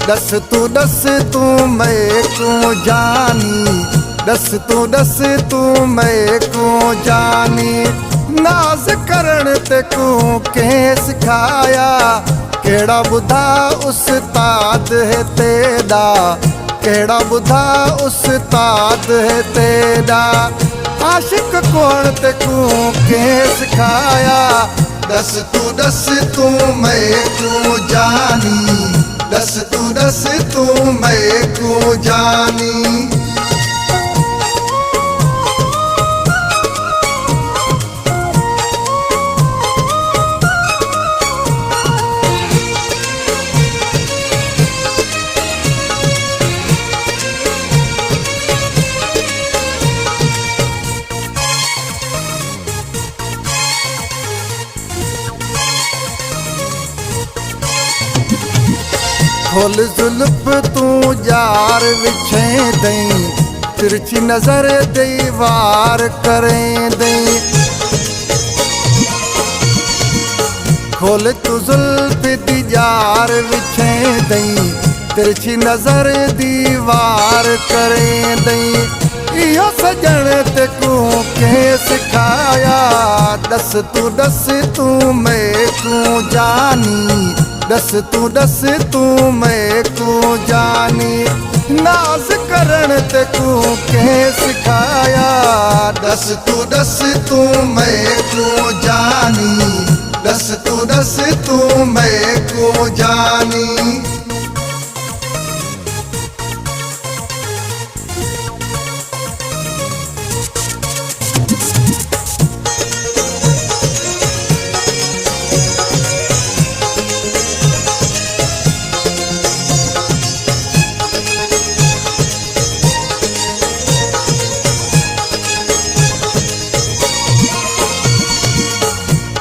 दस तू मैं को जानी, दस तू मैं को जानी। नाज करण ते को के सिखाया, केड़ा बुधा उस्ताद है तेरा, केड़ा बुधा उस्ताद है तेरा। आशिक कौन ते को के सिखाया, दस तू मैं को जानी, दस तू मैं को जानी। खोल जुल्फ तू जार विछे दई, तिरछी नजर दई वार करें दई। खोल तू जुल्फ दी जार विछे दई, तिरछी नजर दीवार करें दई। इहो सजण ते को के सिखाया, दस तू मैं को जानी, दस तू मैं को जानी। नाज करण ते को के सिखाया, दस तू मैं को जानी, दस तू मैं को जानी।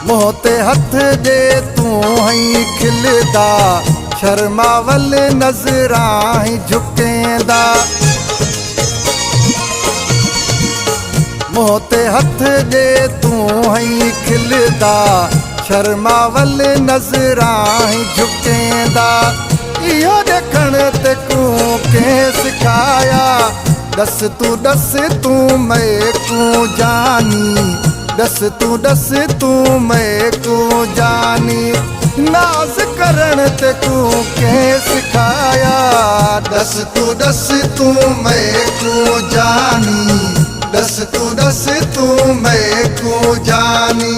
मोते हथ दे तू हई खिलदा, शर्मावल नजरां ही झुकेंदा। मोते हथ दे तू हई खिलदा, शर्मावल नजरां ही झुकेंदा। इहो देखण ते को के सिखाया, दस तू मैं को जानी, दस तू मैं को जानी। नाज करण ते को के सिखाया, दस तू मैं को जानी, दस तू मैं को जानी।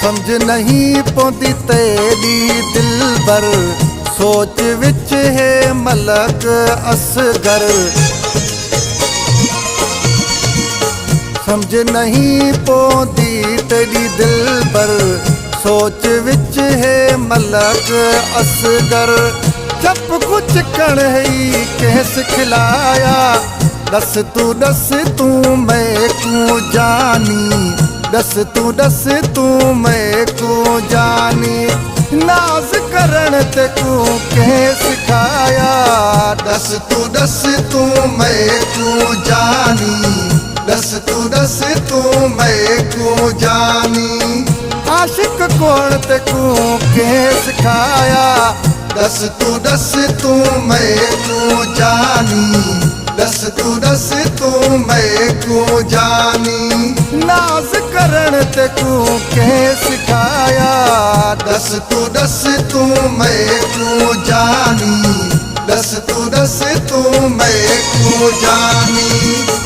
समझ नहीं पौंदी तेरी दिलबर, सोच विच है मलक असगर। समझ नहीं पौंदी तेरी दिलबर, सोच विच है मलक असगर। जब कुछ कण है कैस खिलाया, दस तू मैं को जानी, दस तू मैं को जानी। नाज करण ते को के सिखाया, दस तू मैं को जानी, दस तू मैं को जानी। आशिक कौन ते को के सिखाया, दस तू मैं को जानी, दस तू मैं को जानी। नाज करण ते को के सिखाया, दस तू मैं को जानी, दस तू मैं को जानी।